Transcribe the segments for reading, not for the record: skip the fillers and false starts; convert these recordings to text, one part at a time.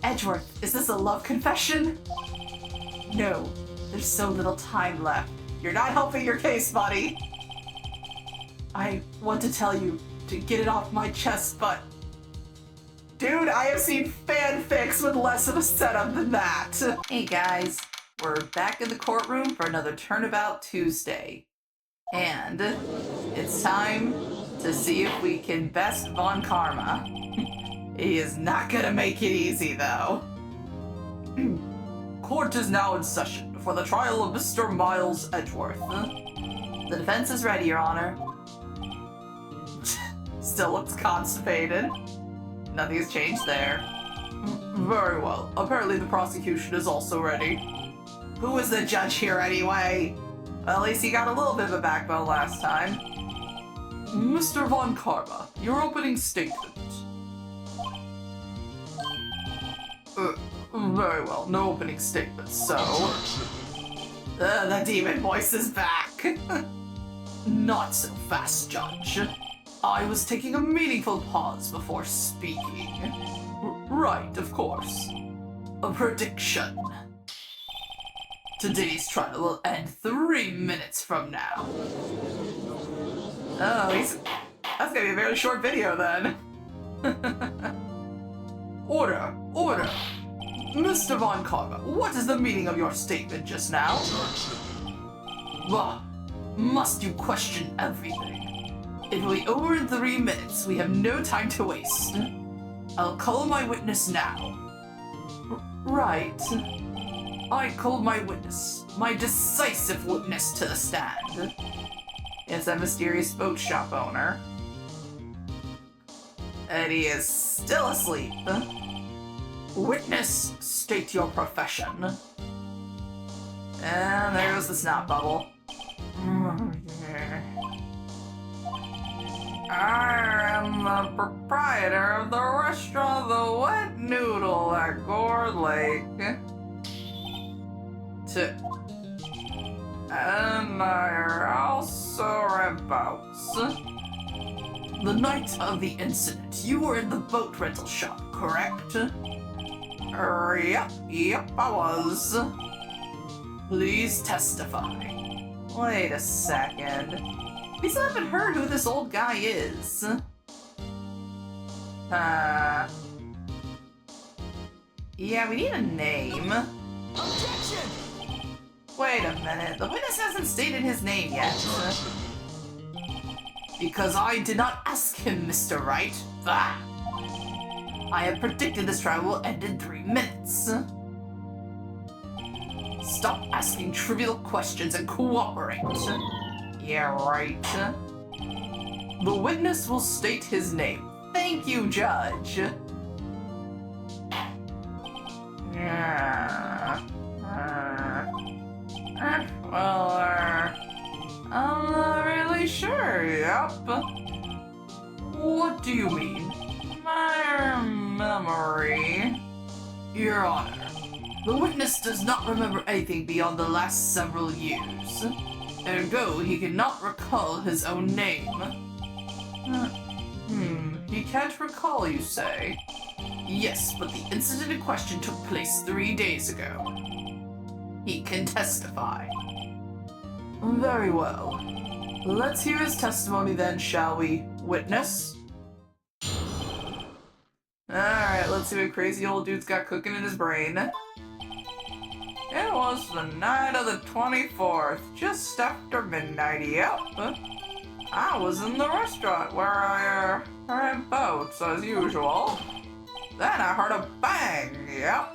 Edgeworth, is this a love confession? No, there's so little time left. You're not helping your case, buddy. I want to tell you to get it off my chest, but... Dude, I have seen fanfics with less of a setup than that. Hey guys, we're back in the courtroom for another Turnabout Tuesday. And it's time to see if we can best Von Karma. He is not gonna make it easy, though. Court is now in session for the trial of Mr. Miles Edgeworth. The defense is ready, Your Honor. Still looks constipated. Nothing has changed there. Very well. Apparently the prosecution is also ready. Who is the judge here anyway? Well, at least he got a little bit of a backbone last time. Mr. Von Karma, your opening statement. Very well, no opening statement, so... the demon voice is back. Not so fast, Judge. I was taking a meaningful pause before speaking. Right, of course. A prediction. Today's trial will end 3 minutes from now. Oh, that's gonna be a very short video then. Order! Order! Mr. Von Karma, what is the meaning of your statement just now? Bah, must you question everything? It will be over in 3 minutes. We have no time to waste. I'll call my witness now. Right. I call my witness, my decisive witness to the stand. It's that mysterious boat shop owner. And he is still asleep. Witness, state your profession. And there goes the snot bubble. I am the proprietor of the restaurant The Wet Noodle at Gore Lake. And I also rent boats. The night of the incident, you were in the boat rental shop, correct? Yep, I was. Please testify. Wait a second. We still haven't heard who this old guy is. Yeah, we need a name. Objection! Wait a minute, the witness hasn't stated his name yet. Because I did not ask him, Mr. Wright. Bah! I have predicted this trial will end in 3 minutes. Stop asking trivial questions and cooperate. Yeah, right. The witness will state his name. Thank you, Judge. I'm not really sure, yep. What do you mean? My memory? Your Honor, the witness does not remember anything beyond the last several years. Ergo, he cannot recall his own name. He can't recall, you say? Yes, but the incident in question took place 3 days ago. He can testify. Very well. Let's hear his testimony then, shall we? Witness? Alright, let's see what crazy old dude's got cooking in his brain. It was the night of the 24th, just after midnight, yep. I was in the restaurant where I rent boats, as usual. Then I heard a bang, yep.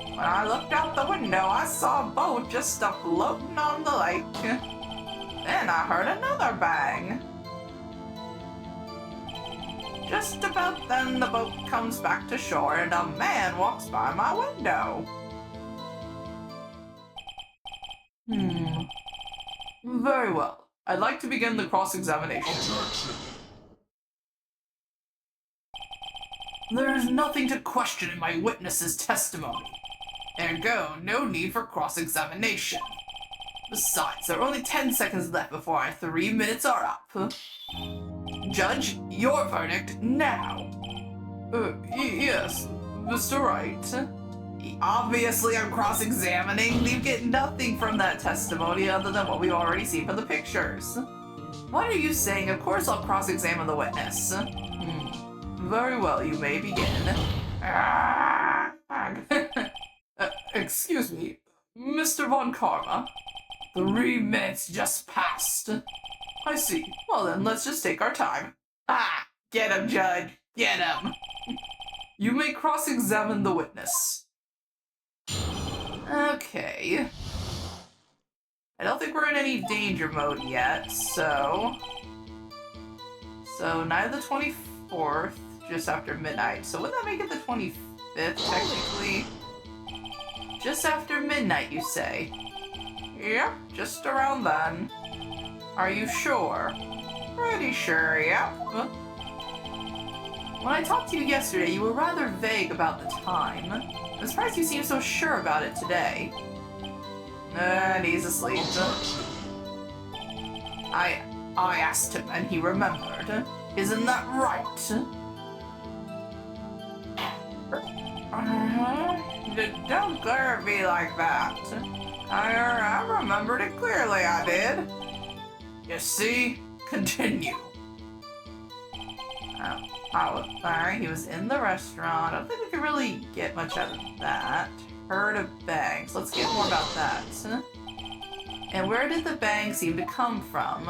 When I looked out the window, I saw a boat just floating on the lake. Then I heard another bang. Just about then, the boat comes back to shore and a man walks by my window. Very well. I'd like to begin the cross-examination. There is nothing to question in my witness's testimony. Ergo, no need for cross-examination. Besides, there are only 10 seconds left before our 3 minutes are up. Judge, your verdict now. Yes, Mr. Wright. Obviously, I'm cross-examining. You get nothing from that testimony other than what we've already seen from the pictures. What are you saying? Of course I'll cross-examine the witness. Very well, you may begin. Excuse me, Mr. Von Karma. 3 minutes just passed. I see. Well then, let's just take our time. Get him, Judge. Get him. You may cross-examine the witness. Okay. I don't think we're in any danger mode yet, so night of the 24th, just after midnight. So wouldn't that make it the 25th, technically? Just after midnight, you say? Yep, just around then. Are you sure? Pretty sure, yep. When I talked to you yesterday, you were rather vague about the time. I'm surprised you seem so sure about it today. And he's asleep. I asked him and he remembered. Isn't that right? Don't glare at me like that. I remembered it clearly, I did. You see? Continue. Alright, he was in the restaurant. I don't think we can really get much out of that. Heard of bangs. Let's get more about that. And where did the bang seem to come from?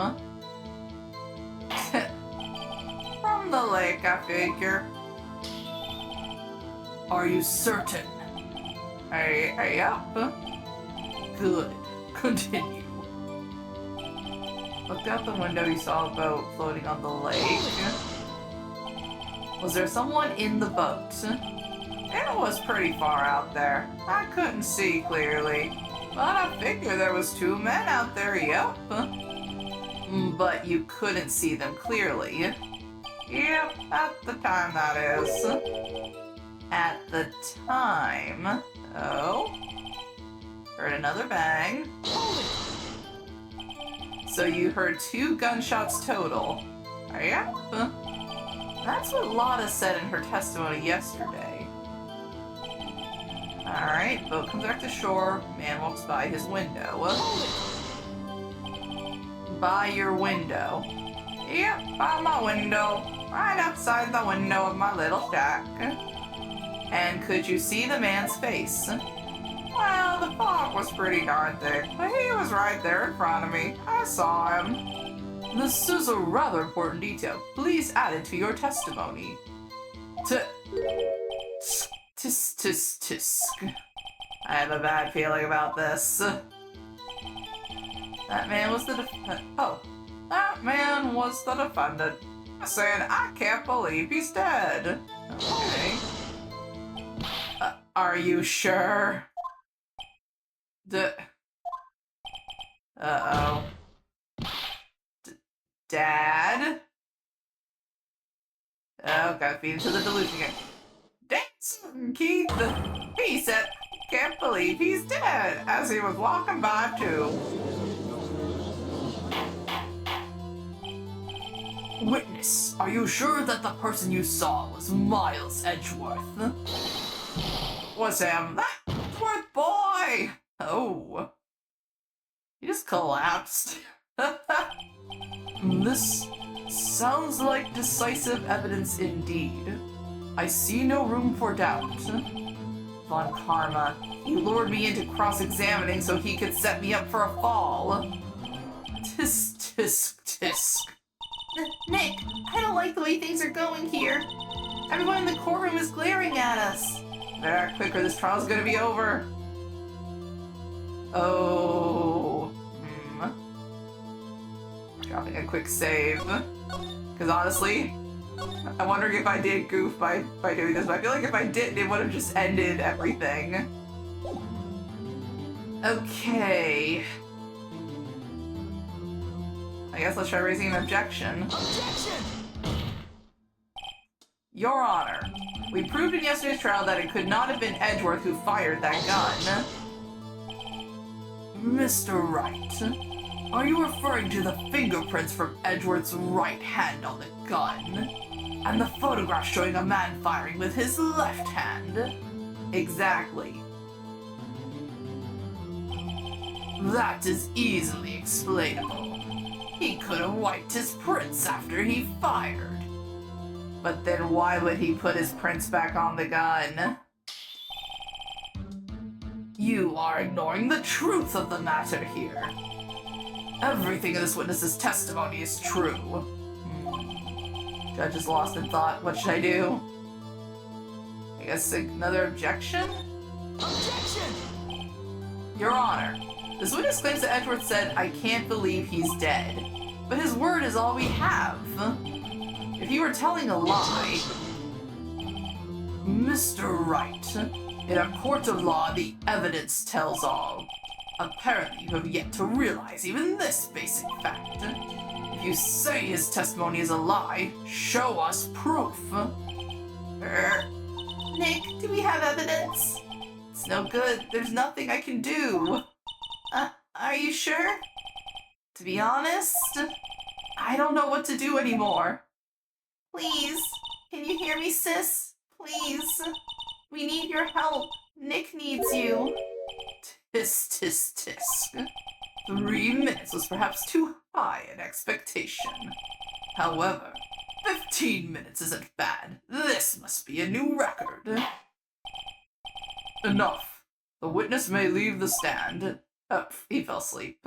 From the lake, I figure. Are you certain? Yep. Good. Continue. Looked out the window, he saw a boat floating on the lake. Was there someone in the boat? It was pretty far out there. I couldn't see clearly. But I figure there was 2 men out there, yep. But you couldn't see them clearly. Yep, at the time, that is. At the time. Oh. Heard another bang. So you heard 2 gunshots total. Yep. That's what Lotta said in her testimony yesterday. Alright, boat comes back to shore. Man walks by his window. By your window. Yep, by my window. Right outside the window of my little shack. And could you see the man's face? Well, the fog was pretty darn thick, but he was right there in front of me. I saw him. This is a rather important detail. Please add it to your testimony. Tisk. I have a bad feeling about this. That man was the that man was the defendant. Saying, I can't believe he's dead. Okay. Are you sure? Uh-oh. Dad? Oh, got feed into the delusion again. Dance, Keith! He said, can't believe he's dead, as he was walking by, too. Witness, are you sure that the person you saw was Miles Edgeworth? Was him? That Edgeworth boy! Oh. He just collapsed. This sounds like decisive evidence indeed. I see no room for doubt. Von Karma, he lured me into cross-examining so he could set me up for a fall. Tisk. Nick, I don't like the way things are going here. Everyone in the courtroom is glaring at us. Better act quick or this trial's gonna be over. Oh. Dropping a quick save. Because honestly, I'm wondering if I did goof by doing this, but I feel like if I didn't, it would have just ended everything. Okay. I guess let's try raising an objection. Objection! Your Honor, we proved in yesterday's trial that it could not have been Edgeworth who fired that gun. Mr. Wright, are you referring to the fingerprints from Edgeworth's right hand on the gun? And the photograph showing a man firing with his left hand. Exactly. That is easily explainable. He could have wiped his prints after he fired. But then why would he put his prints back on the gun? You are ignoring the truth of the matter here. Everything in this witness's testimony is true. Judge is lost in thought. What should I do? I guess another objection? Objection! Your Honor, this witness claims that Edgeworth said, "I can't believe he's dead." But his word is all we have. If he were telling a lie... Mr. Wright, in a court of law, the evidence tells all. Apparently, you have yet to realize even this basic fact. If you say his testimony is a lie, show us proof. Nick, do we have evidence? It's no good. There's nothing I can do. Are you sure? To be honest, I don't know what to do anymore. Please, can you hear me, sis? Please. We need your help. Nick needs you. Tisk, tisk, tisk. 3 minutes was perhaps too high an expectation. However, 15 minutes isn't bad. This must be a new record. Enough. The witness may leave the stand. Oh, he fell asleep.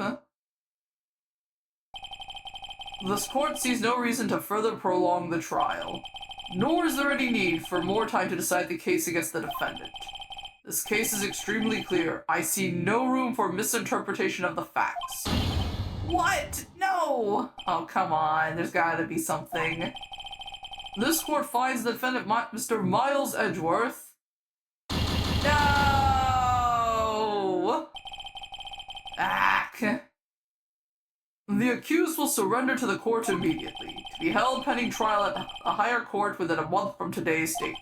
This court sees no reason to further prolong the trial, nor is there any need for more time to decide the case against the defendant. This case is extremely clear. I see no room for misinterpretation of the facts. What? No! Oh, come on. There's gotta be something. This court finds the defendant, Mr. Miles Edgeworth. No! Ack. The accused will surrender to the court immediately, to be held pending trial at a higher court within a month from today's date.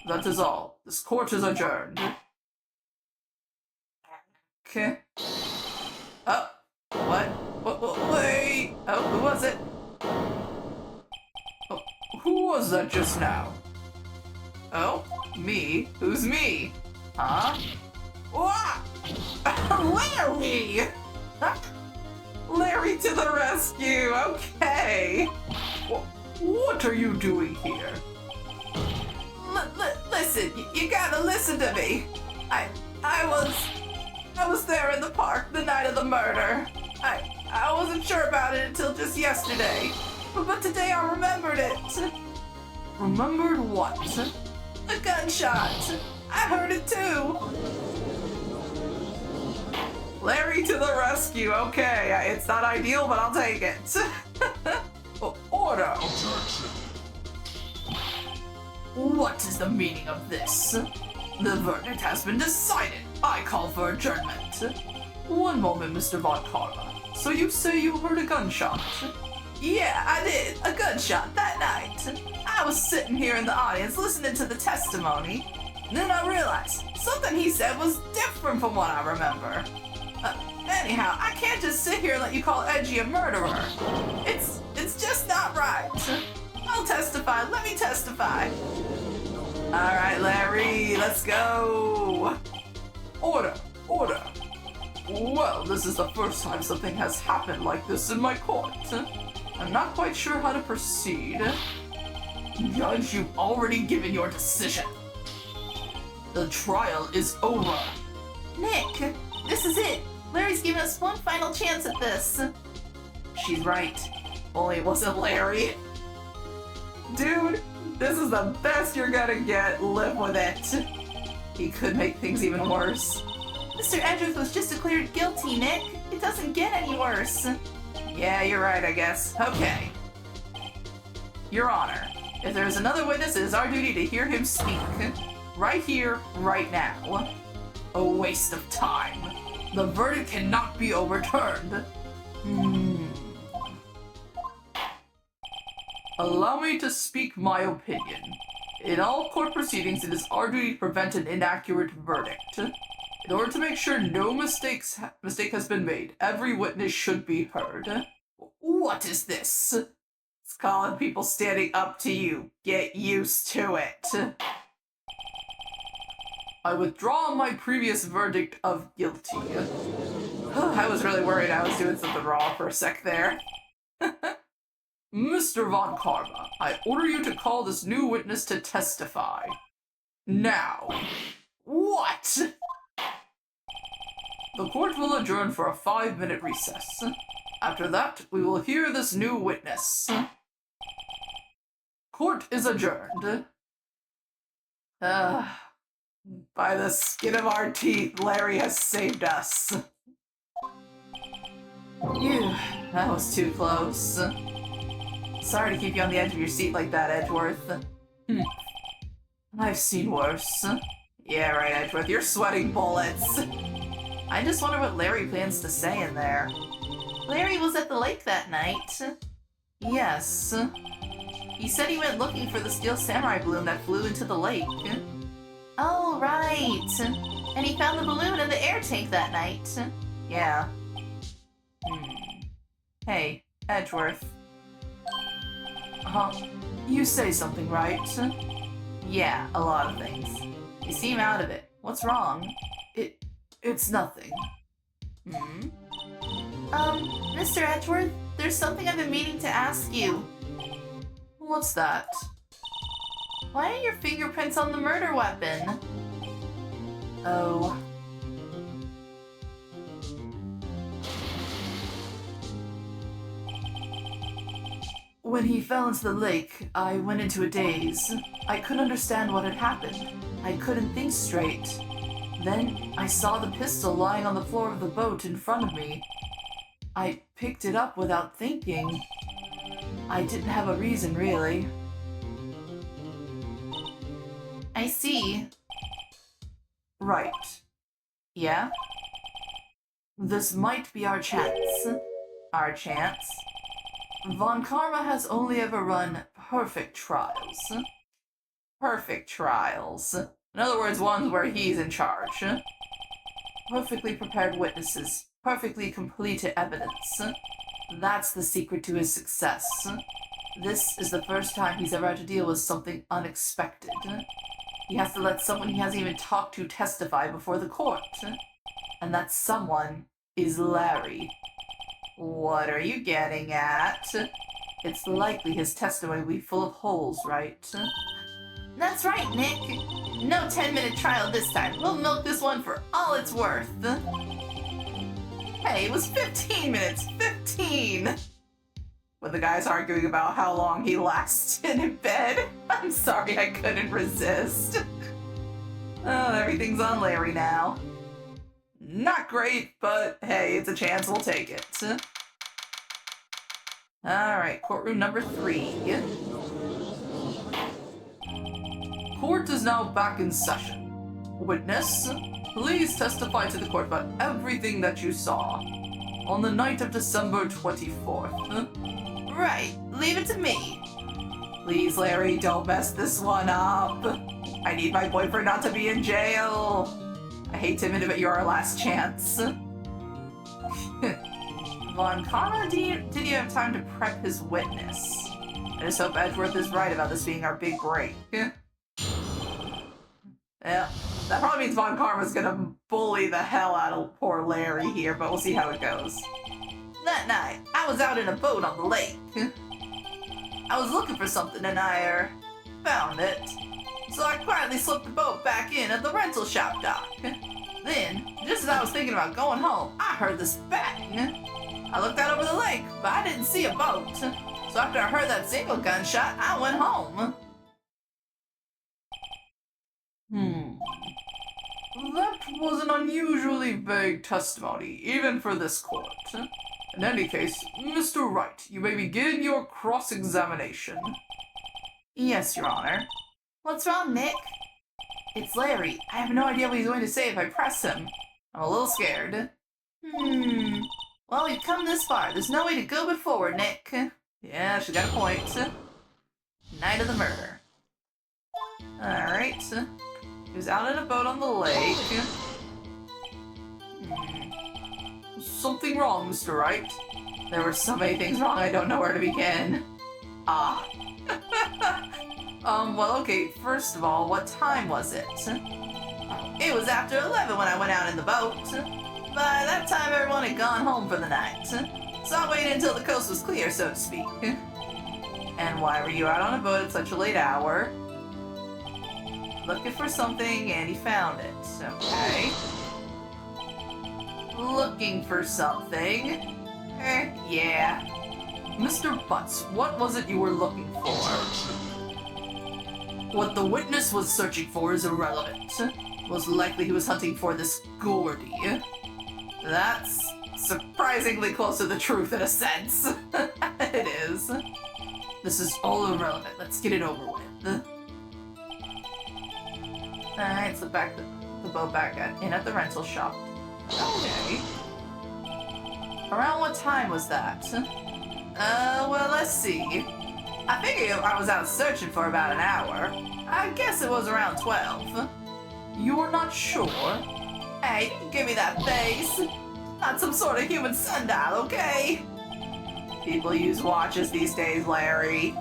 That is all. This court is adjourned. Okay. Oh, what? Wait! Oh, who was it? Oh, who was that just now? Oh, me? Who's me? Huh? What? Larry! Larry to the rescue! Okay! What are you doing here? Listen, you gotta listen to me. I was there in the park the night of the murder. I wasn't sure about it until just yesterday. But today I remembered it. Remembered what? The gunshot. I heard it too. Larry to the rescue. Okay, it's not ideal, but I'll take it. Order. Objection. What is the meaning of this? The verdict has been decided. I call for adjournment. One moment, Mr. Von Karma. So you say you heard a gunshot? Yeah, I did. A gunshot that night. I was sitting here in the audience listening to the testimony. And then I realized something he said was different from what I remember. Anyhow, I can't just sit here and let you call Edgy a murderer. It's just not right. I'll testify. Let me testify. All right, Larry, let's go. Order. Well, this is the first time something has happened like this in my court. I'm not quite sure how to proceed. Judge, you've already given your decision. The trial is over. Nick, this is it. Larry's giving us one final chance at this. She's right. Only it wasn't Larry. Dude, this is the best you're gonna get. Live with it. He could make things even worse. Mr. Edgeworth was just declared guilty, Nick. It doesn't get any worse. Yeah, you're right, I guess. Okay. Your Honor, if there is another witness, it is our duty to hear him speak. Right here, right now. A waste of time. The verdict cannot be overturned. Allow me to speak my opinion. In all court proceedings, it is our duty to prevent an inaccurate verdict. In order to make sure no mistake has been made, every witness should be heard. What is this? It's It's calling people standing up to you. Get used to it. I withdraw my previous verdict of guilty. I was really worried I was doing something wrong for a sec there. Mr. Von Karma, I order you to call this new witness to testify. Now. What? The court will adjourn for a 5-minute recess. After that, we will hear this new witness. Court is adjourned. By the skin of our teeth, Larry has saved us. Phew, that was too close. Sorry to keep you on the edge of your seat like that, Edgeworth. I've seen worse. Yeah, right, Edgeworth, you're sweating bullets. I just wonder what Larry plans to say in there. Larry was at the lake that night. Yes. He said he went looking for the steel samurai balloon that flew into the lake. Oh, right. And he found the balloon in the air tank that night. Yeah. Hey, Edgeworth. You say something, right? Yeah, a lot of things. You seem out of it. What's wrong? It's nothing. Mr. Edgeworth, there's something I've been meaning to ask you. What's that? Why are your fingerprints on the murder weapon? Oh. When he fell into the lake, I went into a daze. I couldn't understand what had happened. I couldn't think straight. Then I saw the pistol lying on the floor of the boat in front of me. I picked it up without thinking. I didn't have a reason, really. I see. Right. Yeah? This might be our chance. Our chance? Von Karma has only ever run perfect trials. Perfect trials. In other words, ones where he's in charge. Perfectly prepared witnesses. Perfectly completed evidence. That's the secret to his success. This is the first time he's ever had to deal with something unexpected. He has to let someone he hasn't even talked to testify before the court. And that someone is Larry. What are you getting at? It's likely his testimony will be full of holes, right? That's right, Nick. No 10-minute trial this time. We'll milk this one for all it's worth. Hey, it was 15 minutes. 15! When the guy's arguing about how long he lasted in bed, I'm sorry I couldn't resist. Oh, everything's on Larry now. Not great, but hey, it's a chance, we'll take it. Alright, courtroom number 3. Court is now back in session. Witness, please testify to the court about everything that you saw on the night of December 24th. Right, leave it to me. Please, Larry, don't mess this one up. I need my boyfriend not to be in jail. I hate to admit it, but you're our last chance. Von Karma, did you have time to prep his witness? I just hope Edgeworth is right about this being our big break. Yeah, that probably means Von Karma's gonna bully the hell out of poor Larry here, but we'll see how it goes. That night, I was out in a boat on the lake. I was looking for something and I found it. So I quietly slipped the boat back in at the rental shop dock. Then, just as I was thinking about going home, I heard this bang. I looked out over the lake, but I didn't see a boat. So after I heard that single gunshot, I went home. That was an unusually vague testimony, even for this court. In any case, Mr. Wright, you may begin your cross-examination. Yes, Your Honor. What's wrong, Nick? It's Larry. I have no idea what he's going to say if I press him. I'm a little scared. Well, we've come this far. There's no way to go but forward, Nick. Yeah, she got a point. Night of the murder. Alright. He was out in a boat on the lake. Something wrong, Mr. Wright. There were so many things wrong, I don't know where to begin. Ah. Well, okay, first of all, what time was it? It was after 11 when I went out in the boat. By that time, everyone had gone home for the night. So I waited until the coast was clear, so to speak. And why were you out on a boat at such a late hour? Looking for something, and he found it. Okay. Looking for something. Yeah. Mr. Butts, what was it you were looking for? What the witness was searching for is irrelevant. Most likely he was hunting for this Gordy. That's surprisingly close to the truth in a sense. It is. This is all irrelevant. Let's get it over with. Alright, so back the boat back in at the rental shop. Okay. Around what time was that? Well, let's see. I figure I was out searching for about an hour. I guess it was around 12. You're not sure? Hey, give me that face. Not some sort of human sundial, okay? People use watches these days, Larry.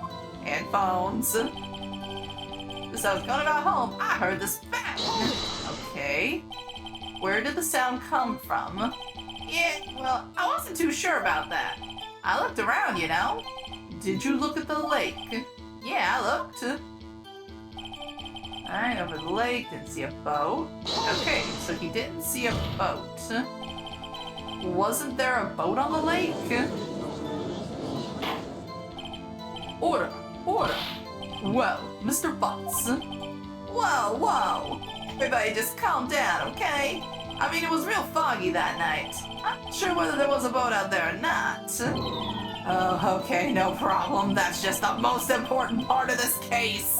And phones. As I was going about home, I heard this bang. Okay. Where did the sound come from? Yeah, well, I wasn't too sure about that. I looked around, you know. Did you look at the lake? Yeah, I looked. Alright, over the lake, didn't see a boat. Okay, so he didn't see a boat. Wasn't there a boat on the lake? Order! Order! Whoa, Mr. Butts. Whoa, whoa! Everybody just calm down, okay? I mean, it was real foggy that night. I'm not sure whether there was a boat out there or not. Oh, okay, no problem. That's just the most important part of this case.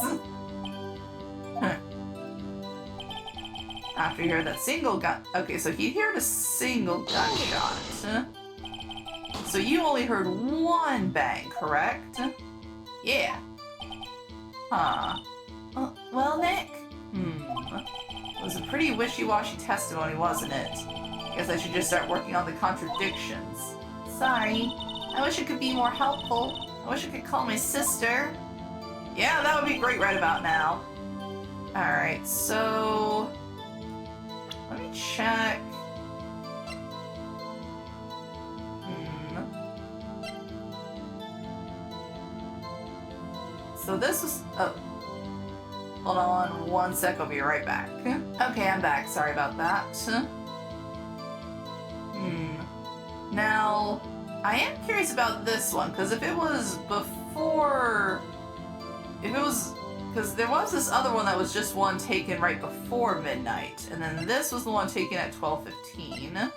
After you heard that single gun... Okay, so he heard a single gunshot. So you only heard one bang, correct? Yeah. Huh. Well, Nick? It was a pretty wishy-washy testimony, wasn't it? Guess I should just start working on the contradictions. Sorry. I wish it could be more helpful. I wish I could call my sister. Yeah, that would be great right about now. Alright, so... Let me check... So this was... Oh. Hold on one sec, I'll be right back. Okay, I'm back. Sorry about that. Now, I am curious about this one, because if it was before... If it was... Because there was this other one that was just one taken right before midnight, and then this was the one taken at 12:15.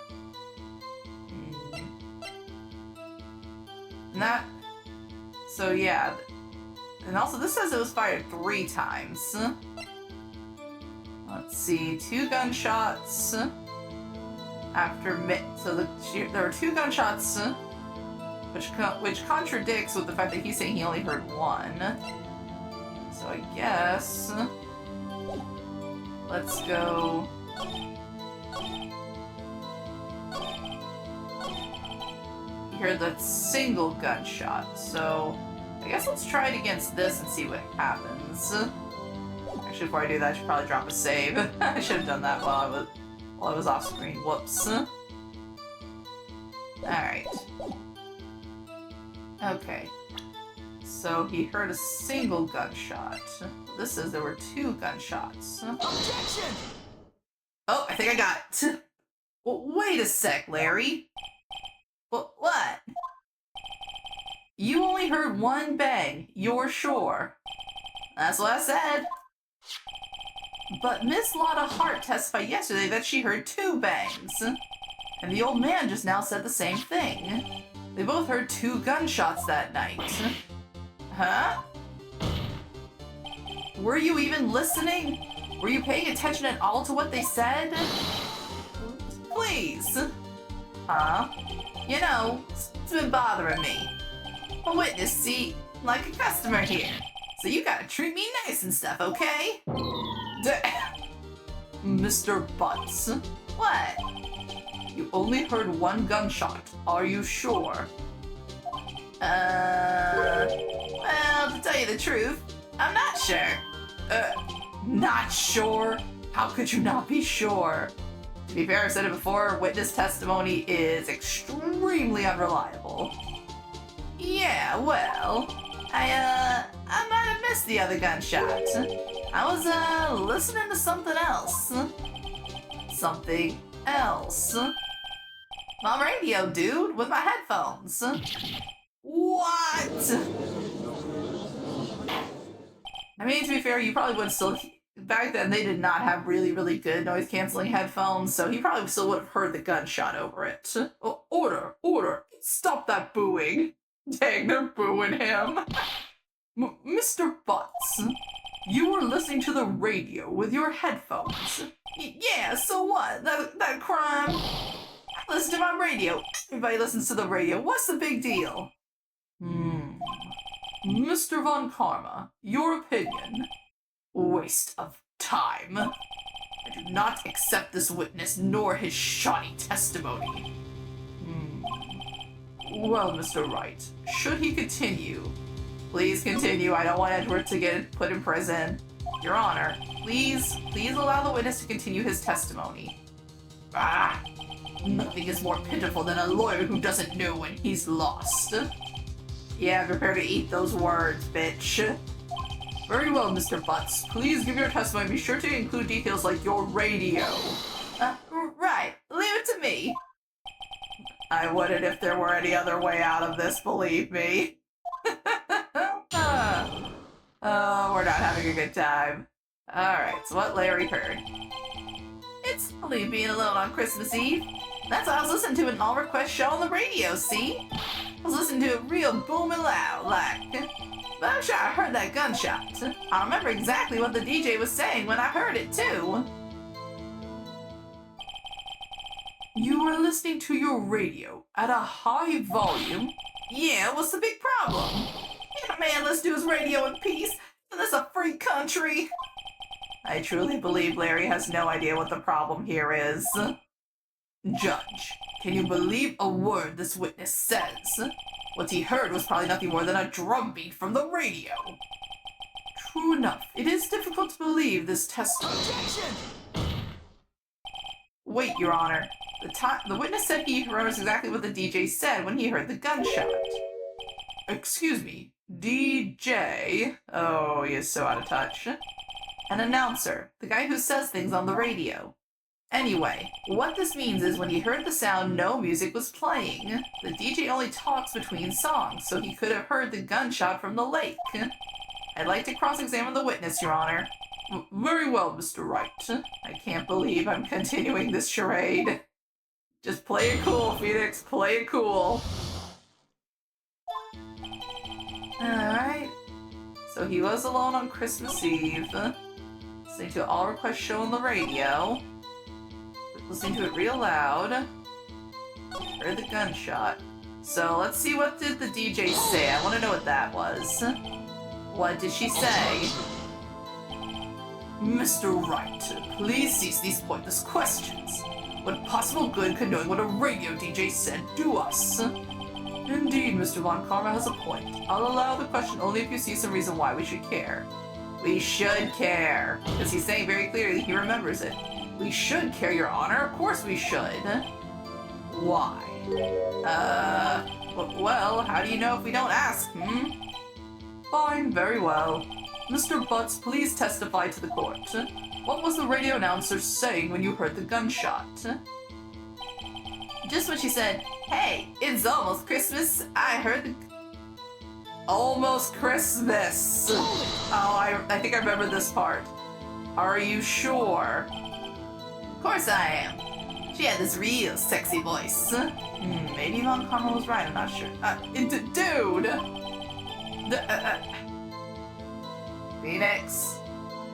And that... So yeah... And also, this says it was fired 3 times. Let's see, 2 gunshots after so there were 2 gunshots, which contradicts with the fact that he's saying he only heard 1. So I guess let's go. You heard that single gunshot, so. I guess let's try it against this and see what happens. Actually, before I do that, I should probably drop a save. I should have done that while I was off screen. Whoops. Alright. Okay. So he heard a single gunshot. This says there were 2 gunshots. Objection! Oh, I think I got it. Well, wait a sec, Larry. What? You only heard 1 bang, you're sure. That's what I said. But Miss Lotta Hart testified yesterday that she heard 2 bangs. And the old man just now said the same thing. They both heard 2 gunshots that night. Huh? Were you even listening? Were you paying attention at all to what they said? Please. Huh? You know, it's been bothering me. A witness seat, like a customer here. So you gotta treat me nice and stuff, okay? Mr. Butts. What? You only heard 1 gunshot. Are you sure? Well, Well, to tell you the truth, I'm not sure. Not sure? How could you not be sure? To be fair, I've said it before, witness testimony is extremely unreliable. Yeah, well, I might have missed the other gunshot. I was, listening to something else. Something else. On radio, dude, with my headphones. What? I mean, to be fair, you probably would still... Back then, they did not have really, really good noise-canceling headphones, so he probably still would have heard the gunshot over it. Order! Stop that booing! Dang, they're booing him! Mr. Butts, you were listening to the radio with your headphones. Yeah, so what? That crime? I listen to my radio. Everybody listens to the radio. What's the big deal? Mr. Von Karma, your opinion? Waste of time. I do not accept this witness nor his shoddy testimony. Well, Mr. Wright, should he continue? Please continue. I don't want Edgeworth to get put in prison. Your Honor, please allow the witness to continue his testimony. Nothing is more pitiful than a lawyer who doesn't know when he's lost. Yeah, prepare to eat those words, bitch. Very well, Mr. Butts. Please give your testimony. Be sure to include details like your radio. Right. Leave it to me. I wouldn't if there were any other way out of this, believe me. Oh, we're not having a good time. Alright, so what Larry heard. It's only being alone on Christmas Eve. That's what I was listening to an all-request show on the radio, see? I was listening to it real booming loud, like... But I'm sure I heard that gunshot. I remember exactly what the DJ was saying when I heard it, too. You were listening to your radio at a high volume? Yeah, what's the big problem? Can't a man listen to his radio in peace? This is a free country. I truly believe Larry has no idea what the problem here is. Judge, can you believe a word this witness says? What he heard was probably nothing more than a drumbeat from the radio. True enough, it is difficult to believe this testimony. Objection! Wait, Your Honor. The witness said he remembers exactly what the DJ said when he heard the gunshot. Excuse me, DJ? Oh, he is so out of touch. An announcer, the guy who says things on the radio. Anyway, what this means is when he heard the sound, no music was playing. The DJ only talks between songs, so he could have heard the gunshot from the lake. I'd like to cross-examine the witness, Your Honor. Very well, Mr. Wright. I can't believe I'm continuing this charade. Just play it cool, Phoenix. Play it cool. Alright. So he was alone on Christmas Eve. Listening to an all-request show on the radio. Listening to it real loud. Heard the gunshot. So let's see, what did the DJ say? I want to know what that was. What did she say? Mr. Wright, please cease these pointless questions. What possible good could knowing what a radio DJ said do us? Indeed, Mr. Von Karma has a point. I'll allow the question only if you see some reason why we should care. We should care, because he's saying very clearly he remembers it. We should care, Your Honor. Of course we should. Why? Well, how do you know if we don't ask, Fine, very well. Mr. Butts, please testify to the court. What was the radio announcer saying when you heard the gunshot? Just when she said, hey, it's almost Christmas, I heard the... Almost Christmas! Oh, I think I remember this part. Are you sure? Of course I am. She had this real sexy voice. Maybe Von Karma was right, I'm not sure. Dude! Phoenix,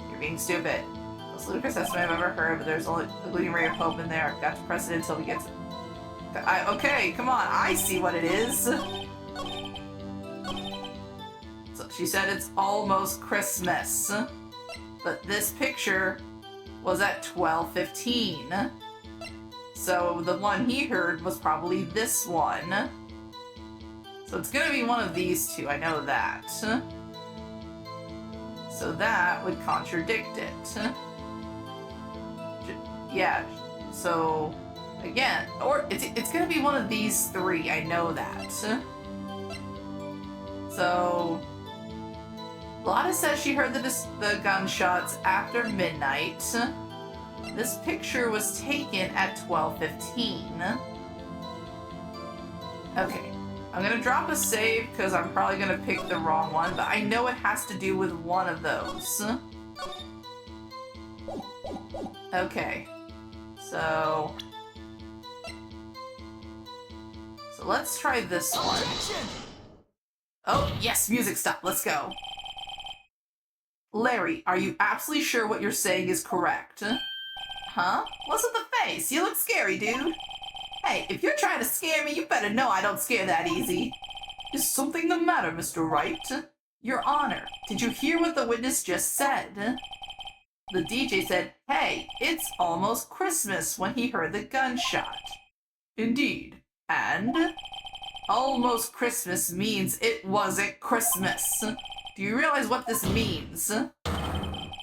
you're being stupid. Most ludicrous estimate I've ever heard, but there's only a gleaming ray of hope in there. I've got to press it until we get to... okay, come on, I see what it is. So she said it's almost Christmas. But this picture was at 12:15. So the one he heard was probably this one. So it's gonna be one of these two, I know that. So that would contradict it. Yeah, so again, or it's gonna be one of these three, I know that. So Lotta says she heard the gunshots after midnight. This picture was taken at 12:15. Okay, I'm gonna drop a save because I'm probably gonna pick the wrong one, but I know it has to do with one of those. Okay, so let's try this one. Oh, yes, music stop, let's go. Larry, are you absolutely sure what you're saying is correct? Huh? What's with the face? You look scary, dude. Hey, if you're trying to scare me, you better know I don't scare that easy. Is something the matter, Mr. Wright? Your Honor, did you hear what the witness just said? The DJ said, hey, it's almost Christmas when he heard the gunshot. Indeed. And? Almost Christmas means it wasn't Christmas. Do you realize what this means?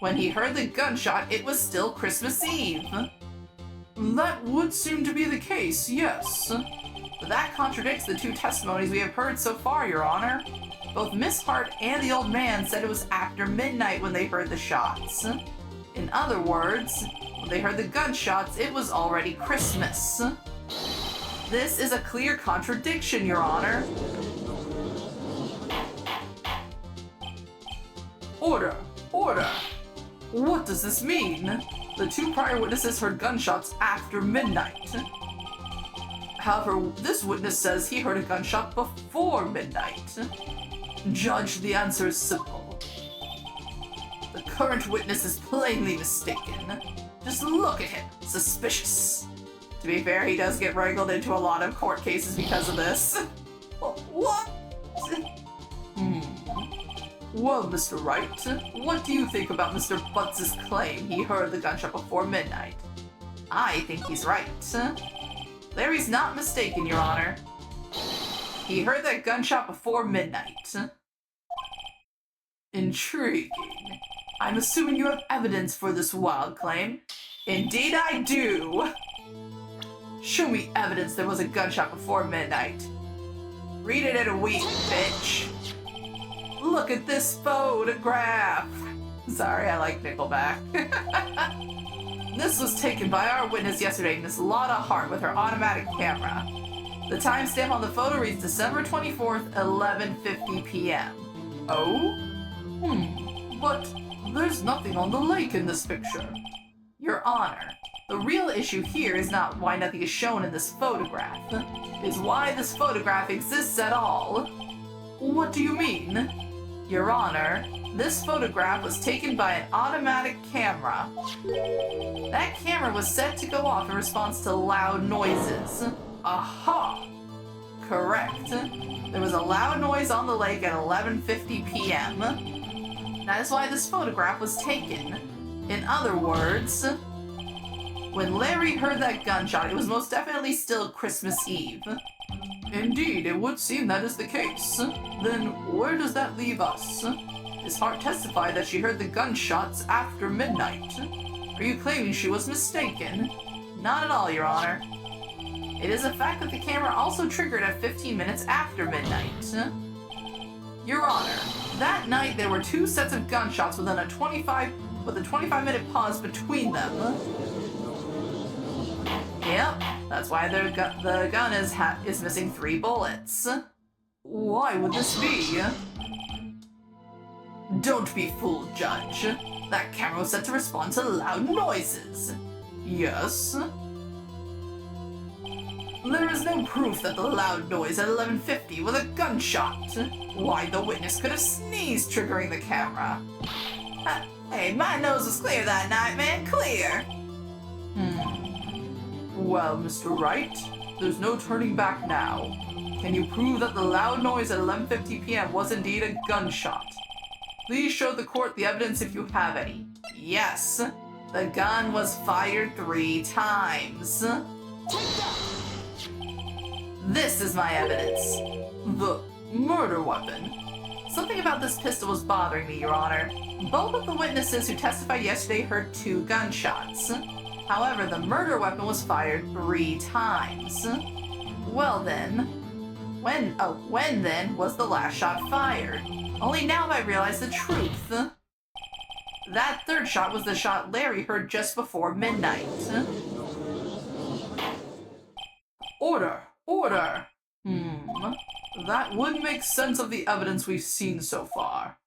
When he heard the gunshot, it was still Christmas Eve. That would seem to be the case, yes. But that contradicts the two testimonies we have heard so far, Your Honor. Both Miss Hart and the old man said it was after midnight when they heard the shots. In other words, when they heard the gunshots, it was already Christmas. This is a clear contradiction, Your Honor. Order! Order! What does this mean? The two prior witnesses heard gunshots after midnight. However, this witness says he heard a gunshot before midnight. Judge, the answer is simple. The current witness is plainly mistaken. Just look at him. Suspicious. To be fair, he does get wrangled into a lot of court cases because of this. What? Well, Mr. Wright, what do you think about Mr. Butts' claim he heard the gunshot before midnight? I think he's right. Larry's not mistaken, Your Honor. He heard that gunshot before midnight. Intriguing. I'm assuming you have evidence for this wild claim. Indeed I do! Show me evidence there was a gunshot before midnight. Read it in a week, bitch. Look at this photograph! Sorry, I like Nickelback. This was taken by our witness yesterday, Miss Lotta Hart, with her automatic camera. The timestamp on the photo reads December 24th, 11:50 p.m. Oh? But there's nothing on the lake in this picture. Your Honor, the real issue here is not why nothing is shown in this photograph. Is why this photograph exists at all. What do you mean? Your Honor, this photograph was taken by an automatic camera. That camera was set to go off in response to loud noises. Aha! Correct. There was a loud noise on the lake at 11:50 p.m. That is why this photograph was taken. In other words, when Larry heard that gunshot, it was most definitely still Christmas Eve. Indeed, it would seem that is the case. Then where does that leave us? Miss Hart testified that she heard the gunshots after midnight. Are you claiming she was mistaken? Not at all, Your Honor. It is a fact that the camera also triggered at 15 minutes after midnight. Your Honor, that night there were two sets of gunshots with a 25-minute pause between them. Yep, that's why the gun is missing 3 bullets. Why would this be? Don't be fooled, Judge. That camera was set to respond to loud noises. Yes? There is no proof that the loud noise at 11:50 was a gunshot. Why, the witness could have sneezed, triggering the camera. Hey, my nose was clear that night, man, clear. Well, Mr. Wright, there's no turning back now. Can you prove that the loud noise at 11:50 p.m. was indeed a gunshot? Please show the court the evidence if you have any. Yes, the gun was fired 3 times. This is my evidence. Murder weapon. Something about this pistol was bothering me, Your Honor. Both of the witnesses who testified yesterday heard 2 gunshots. However, the murder weapon was fired 3 times. Well then, when then was the last shot fired? Only now have I realized the truth. That 3rd shot was the shot Larry heard just before midnight. Order! Order! That would make sense of the evidence we've seen so far.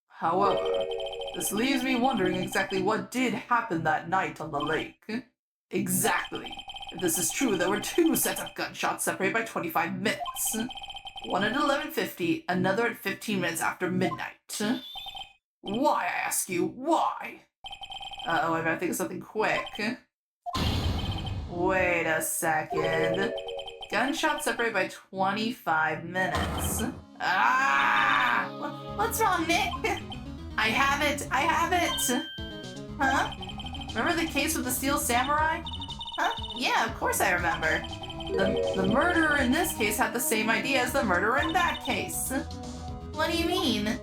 However, this leaves me wondering exactly what did happen that night on the lake. Exactly. If this is true, there were 2 sets of gunshots separated by 25 minutes. One at 11:50, another at 15 minutes after midnight. Why, I ask you, why? Uh-oh, I gotta think of something quick. Wait a second. Gunshot separated by 25 minutes. Ah! What's wrong, Nick? I have it! I have it! Huh? Remember the case with the Steel Samurai? Huh? Yeah, of course I remember. The murderer in this case had the same idea as the murderer in that case. What do you mean?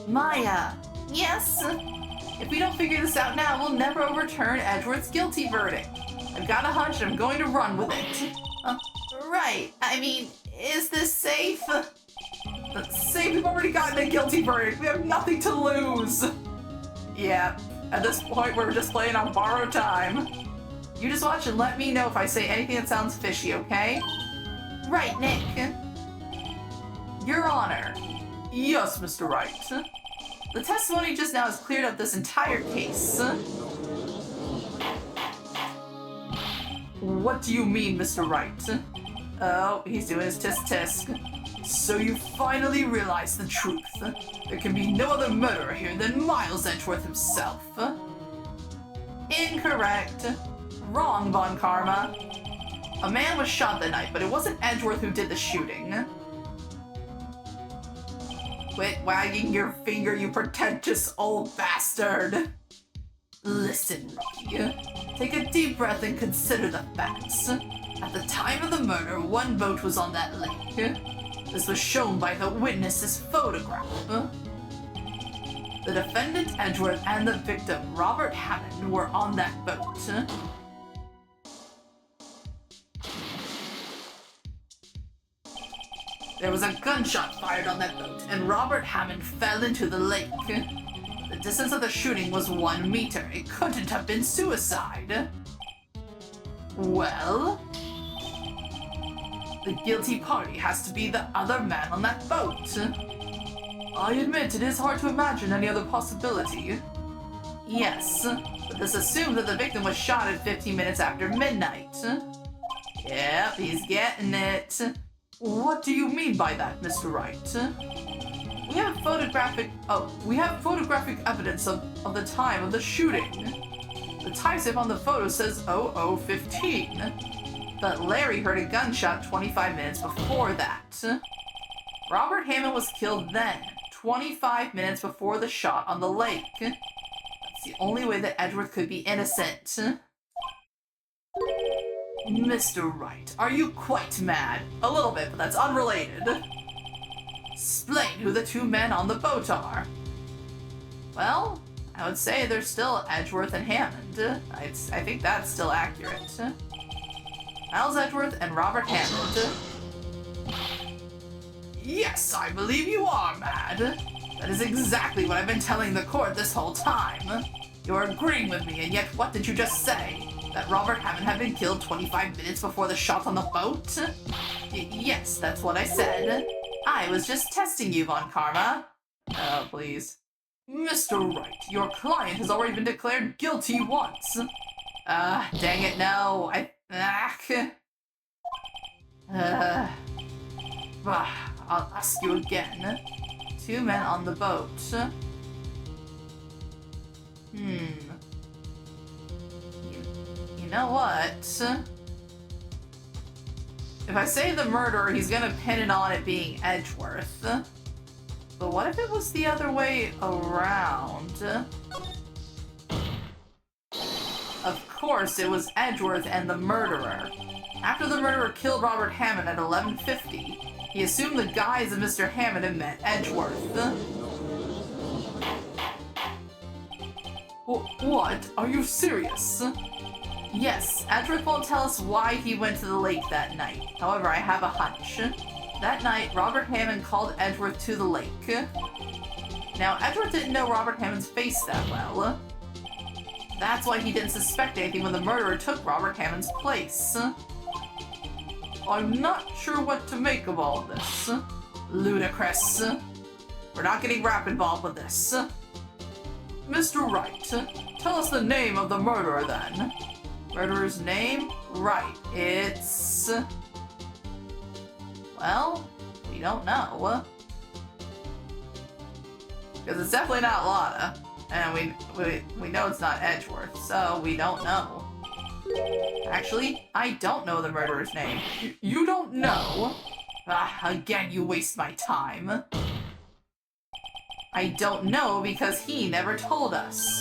Maya. Yes? If we don't figure this out now, we'll never overturn Edgeworth's guilty verdict. I've got a hunch and I'm going to run with it. Right. I mean, is this safe? Safe? We've already gotten a guilty verdict. We have nothing to lose. Yeah, at this point, we're just playing on borrowed time. You just watch and let me know if I say anything that sounds fishy, okay? Right, Nick. Your Honor. Yes, Mr. Wright. The testimony just now has cleared up this entire case. What do you mean, Mr. Wright? Oh, he's doing his tisk-tisk. So you finally realize the truth. There can be no other murderer here than Miles Edgeworth himself. Incorrect. Wrong, Von Karma. A man was shot that night, but it wasn't Edgeworth who did the shooting. Quit wagging your finger, you pretentious old bastard. Listen, rookie. Take a deep breath and consider the facts. At the time of the murder, 1 boat was on that lake. This was shown by the witness's photograph. The defendant Edgeworth and the victim Robert Hammond were on that boat. There was a gunshot fired on that boat, and Robert Hammond fell into the lake. The distance of the shooting was 1 meter. It couldn't have been suicide. Well, the guilty party has to be the other man on that boat. I admit it is hard to imagine any other possibility. Yes, but this assumes that the victim was shot at 15 minutes after midnight. Yep, he's getting it. What do you mean by that, Mr. Wright? We have photographic evidence of the time of the shooting. The timestamp on the photo says 00:15. But Larry heard a gunshot 25 minutes before that. Robert Hammond was killed then, 25 minutes before the shot on the lake. That's the only way that Edgeworth could be innocent. Mr. Wright, are you quite mad? A little bit, but that's unrelated. Explain who the 2 men on the boat are. Well, I would say they're still Edgeworth and Hammond. I think that's still accurate. Miles Edgeworth and Robert Hammond. Yes, I believe you are mad. That is exactly what I've been telling the court this whole time. You're agreeing with me, and yet what did you just say? That Robert Hammond had been killed 25 minutes before the shot on the boat? Yes, that's what I said. I was just testing you, Von Karma. Oh, please. Mr. Wright, your client has already been declared guilty once. Dang it, no. I'll ask you again. 2 men on the boat. You know what? If I say the murderer, he's gonna pin it on it being Edgeworth. But what if it was the other way around? Of course, it was Edgeworth and the murderer. After the murderer killed Robert Hammond at 11:50, He assumed the guise of Mr. Hammond and met Edgeworth. What? Are you serious? Yes, Edgeworth won't tell us why he went to the lake that night. However, I have a hunch. That night, Robert Hammond called Edgeworth to the lake. Now, Edgeworth didn't know Robert Hammond's face that well. That's why he didn't suspect anything when the murderer took Robert Hammond's place. I'm not sure what to make of all this. Ludicrous. We're not getting Rap involved with this. Mr. Wright, tell us the name of the murderer then. Murderer's name? Right. It's... Well, we don't know. Because it's definitely not Lana. And we know it's not Edgeworth, so we don't know. Actually, I don't know the murderer's name. You don't know? Again, you waste my time. I don't know because he never told us.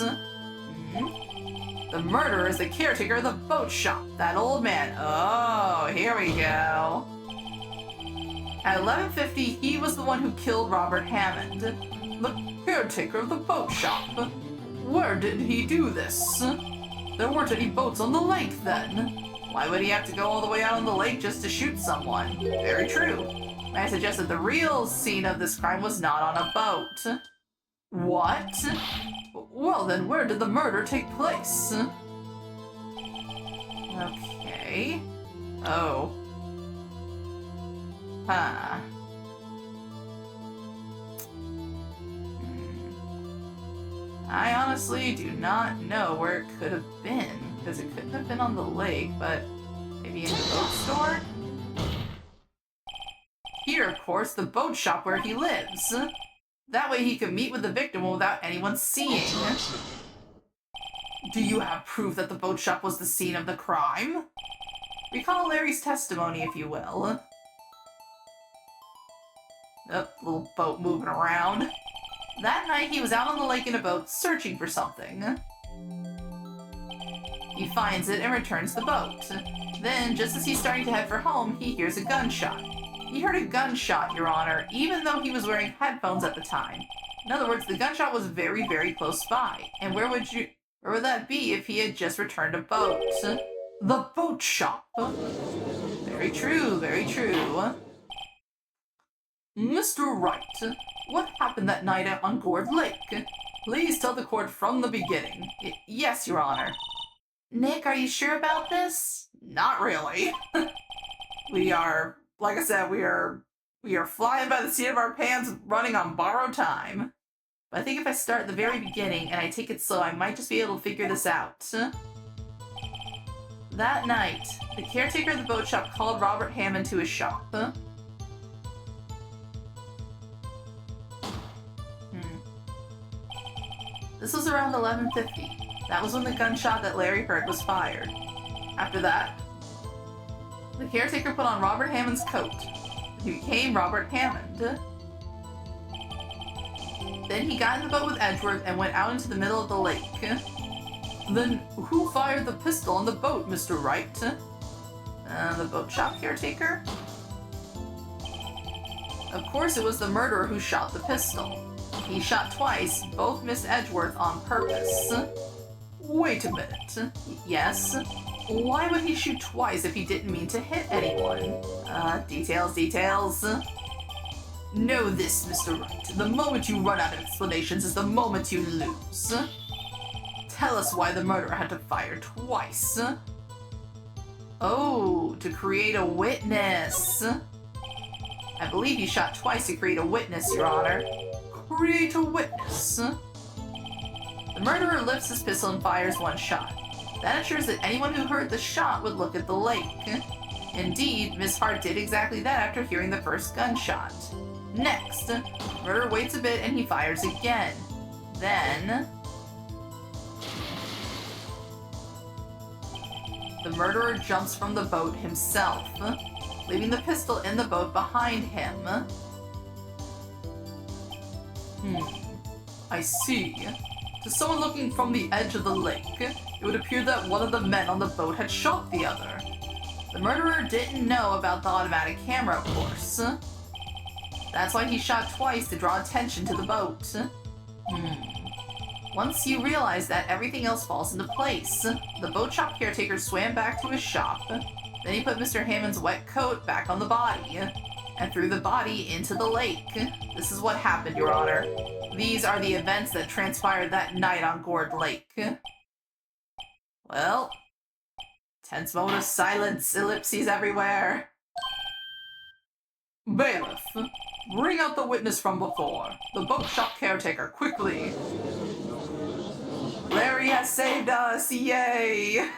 The murderer is the caretaker of the boat shop, that old man. Oh, here we go. At 11:50, he was the one who killed Robert Hammond, the caretaker of the boat shop. Where did he do this? There weren't any boats on the lake then. Why would he have to go all the way out on the lake just to shoot someone? Very true. I suggest that the real scene of this crime was not on a boat. What? Well then, where did the murder take place? Okay. Oh. Huh. I honestly do not know where it could have been, because it couldn't have been on the lake, but maybe in the boat store? Here, of course, the boat shop where he lives. That way he could meet with the victim without anyone seeing. Do you have proof that the boat shop was the scene of the crime? Recall Larry's testimony, if you will. Oh, little boat moving around. That night he was out on the lake in a boat searching for something. He finds it and returns the boat. Then, just as he's starting to head for home, he hears a gunshot. He heard a gunshot, Your Honor, even though he was wearing headphones at the time. In other words, the gunshot was very, very close by. And where would that be if he had just returned a boat? The boat shop. Very true, very true. Mr. Wright, what happened that night on Gourd Lake? Please tell the court from the beginning. Yes, Your Honor. Nick, are you sure about this? Not really. We are, like I said, we are flying by the seat of our pants, running on borrowed time. But I think if I start at the very beginning and I take it slow, I might just be able to figure this out. That night, the caretaker of the boat shop called Robert Hammond to his shop. This was around 11:50. That was when the gunshot that Larry heard was fired. After that, the caretaker put on Robert Hammond's coat. He became Robert Hammond. Then he got in the boat with Edgeworth and went out into the middle of the lake. Then who fired the pistol on the boat, Mr. Wright? The boat shop caretaker? Of course it was the murderer who shot the pistol. He shot twice, both missed Edgeworth on purpose. Wait a minute. Yes? Why would he shoot twice if he didn't mean to hit anyone? Details. Know this, Mr. Wright. The moment you run out of explanations is the moment you lose. Tell us why the murderer had to fire twice. Oh, to create a witness. I believe he shot twice to create a witness, Your Honor. Create a witness. The murderer lifts his pistol and fires one shot. That ensures that anyone who heard the shot would look at the lake. Indeed, Miss Hart did exactly that after hearing the first gunshot. Next, the murderer waits a bit and he fires again. Then, the murderer jumps from the boat himself, leaving the pistol in the boat behind him. I see. To someone looking from the edge of the lake, it would appear that one of the men on the boat had shot the other. The murderer didn't know about the automatic camera, of course. That's why he shot twice to draw attention to the boat. Once you realize that, everything else falls into place. The boat shop caretaker swam back to his shop. Then he put Mr. Hammond's wet coat back on the body, and threw the body into the lake. This is what happened, Your Honor. These are the events that transpired that night on Gourd Lake. Well, tense moment of silence, ellipses everywhere. Bailiff, bring out the witness from before. The bookshop caretaker, quickly. Larry has saved us, yay!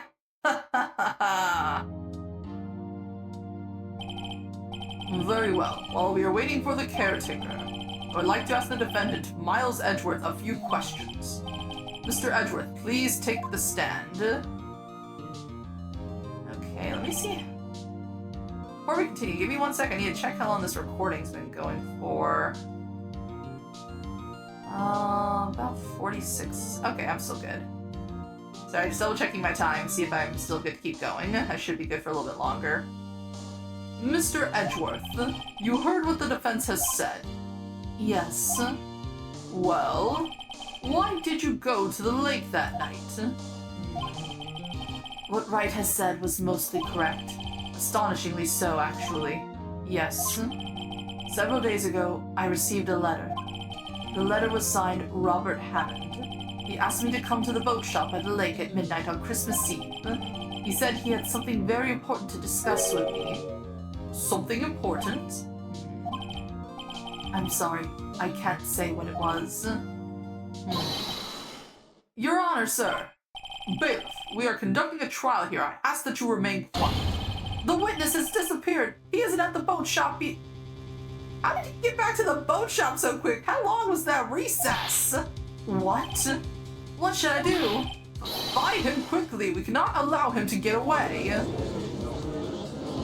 Very well. While we are waiting for the caretaker, I would like to ask the defendant, Miles Edgeworth, a few questions. Mr. Edgeworth, please take the stand. Okay, let me see. Before we continue, give me 1 second. I need to check how long this recording's been going for. About 46. Okay, I'm still good. Sorry, just double checking my time, see if I'm still good to keep going. I should be good for a little bit longer. Mr. Edgeworth, you heard what the defense has said. Yes. Well, why did you go to the lake that night? What Wright has said was mostly correct. Astonishingly so, actually. Yes. Several days ago, I received a letter. The letter was signed Robert Hammond. He asked me to come to the boat shop at the lake at midnight on Christmas Eve. He said he had something very important to discuss with me. Something important? I'm sorry, I can't say what it was. Your Honor, sir. Bailiff, we are conducting a trial here. I ask that you remain quiet. The witness has disappeared. He isn't at the boat shop. How did he get back to the boat shop so quick? How long was that recess? What? What should I do? Find him quickly. We cannot allow him to get away.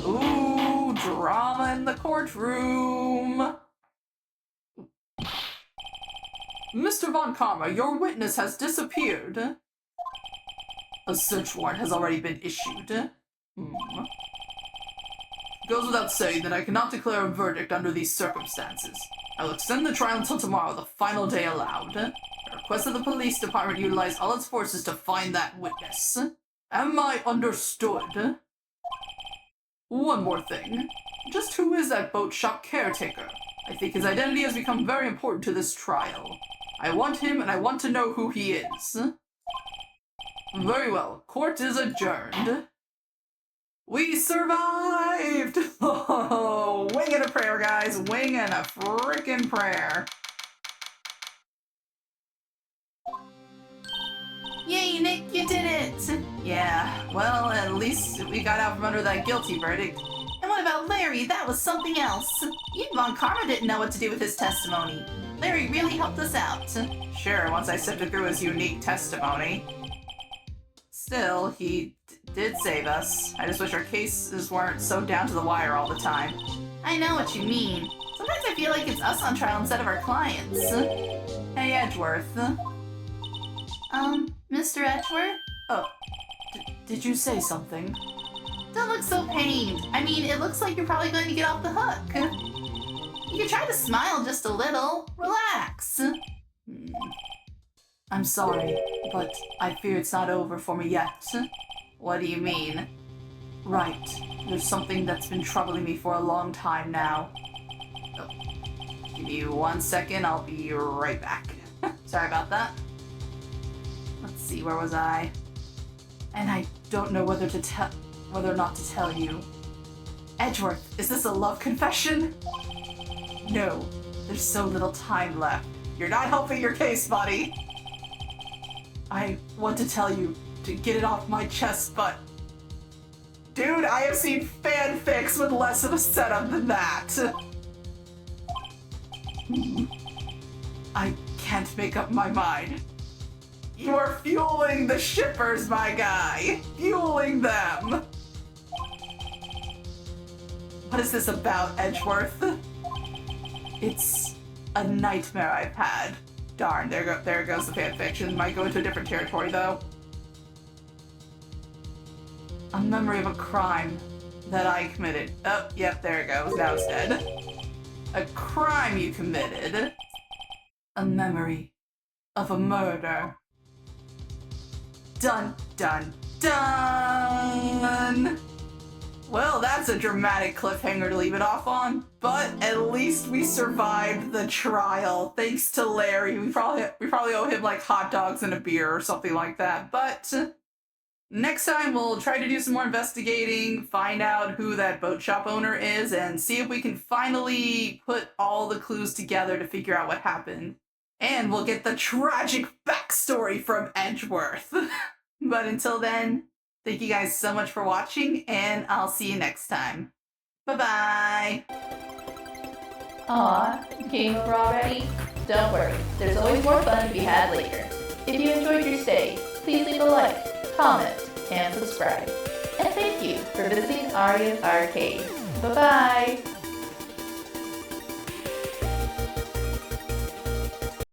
Ooh, drama in the courtroom. Mr. Von Karma, your witness has disappeared. A search warrant has already been issued. Goes without saying that I cannot declare a verdict under these circumstances. I will extend the trial until tomorrow, the final day allowed. I request that the police department utilize all its forces to find that witness. Am I understood? One more thing. Just who is that boat shop caretaker? I think his identity has become very important to this trial. I want him, and I want to know who he is. Very well. Court is adjourned. We survived! Oh, wing and a prayer, guys. Wing and a frickin' prayer. Yay, Nick, you did it! Yeah, well, at least we got out from under that guilty verdict. And what about Larry? That was something else. Even Von Karma didn't know what to do with his testimony. Larry really helped us out. Sure, once I sifted through his unique testimony. Still, he did save us. I just wish our cases weren't so down to the wire all the time. I know what you mean. Sometimes I feel like it's us on trial instead of our clients. Hey, Edgeworth. Mr. Edgeworth? Oh, did you say something? Don't look so pained. I mean, it looks like you're probably going to get off the hook. You can try to smile just a little. Relax. I'm sorry, but I fear it's not over for me yet. What do you mean? Right. There's something that's been troubling me for a long time now. Oh. Give me 1 second, I'll be right back. Sorry about that. Let's see, where was I? And I don't know whether or not to tell you. Edgeworth, is this a love confession? No, there's so little time left. You're not helping your case, buddy. I want to tell you to get it off my chest, but... Dude, I have seen fanfics with less of a setup than that. I can't make up my mind. You are fueling the shippers, my guy. Fueling them. What is this about, Edgeworth? It's a nightmare I've had. Darn, there goes the fanfiction. Might go into a different territory, though. A memory of a crime that I committed. Oh, yep, there it goes. Now it's dead. a crime you committed, a memory of a murder. Dun, dun, dun! Well, that's a dramatic cliffhanger to leave it off on, but at least we survived the trial. Thanks to Larry. We probably owe him like hot dogs and a beer or something like that. But next time we'll try to do some more investigating, find out who that boat shop owner is, and see if we can finally put all the clues together to figure out what happened. And we'll get the tragic backstory from Edgeworth. But until then, thank you guys so much for watching, and I'll see you next time. Bye-bye! Aw, you came over already? Don't worry, there's always more fun to be had later. If you enjoyed your stay, please leave a like, comment, and subscribe. And thank you for visiting Arya's Arcade. Bye-bye!